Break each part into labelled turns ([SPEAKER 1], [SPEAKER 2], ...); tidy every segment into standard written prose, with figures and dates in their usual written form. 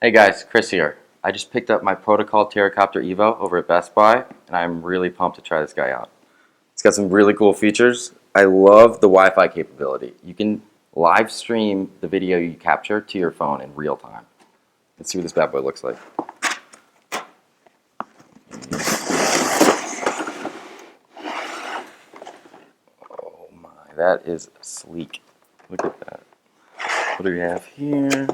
[SPEAKER 1] Hey guys, Chris here. I just picked up my Protocol Terracopter Evo over at Best Buy, and I'm really pumped to try this guy out. It's got some really cool features. I love the Wi-Fi capability. You can live stream the video you capture to your phone in real time. Let's see what this bad boy looks like. Oh my, that is sleek. Look at that. What do we have here?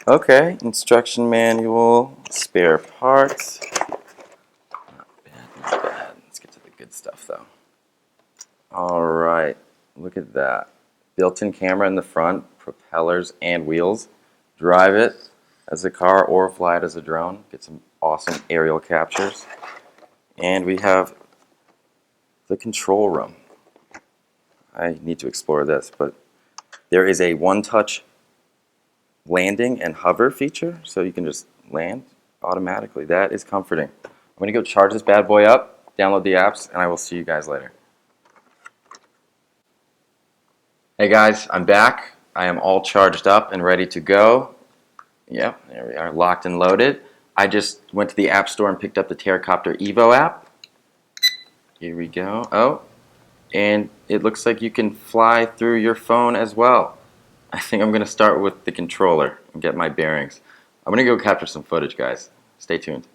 [SPEAKER 1] Okay, instruction manual, spare parts. Not bad, not bad. Let's get to the good stuff though. Alright, look at that. Built-in camera in the front, propellers and wheels. Drive it as a car or fly it as a drone. Get some awesome aerial captures. And we have the control room. I need to explore this, but there is a one-touch landing and hover feature, so you can just land automatically. That is comforting. I'm going to go charge this bad boy up, download the apps, and I will see you guys later. Hey guys, I'm back. I am all charged up and ready to go. Yep, there we are, locked and loaded. I just went to the App Store and picked up the Terracopter Evo app. Here we go. Oh, and it looks like you can fly through your phone as well. I think I'm going to start with the controller and get my bearings. I'm going to go capture some footage, guys. Stay tuned.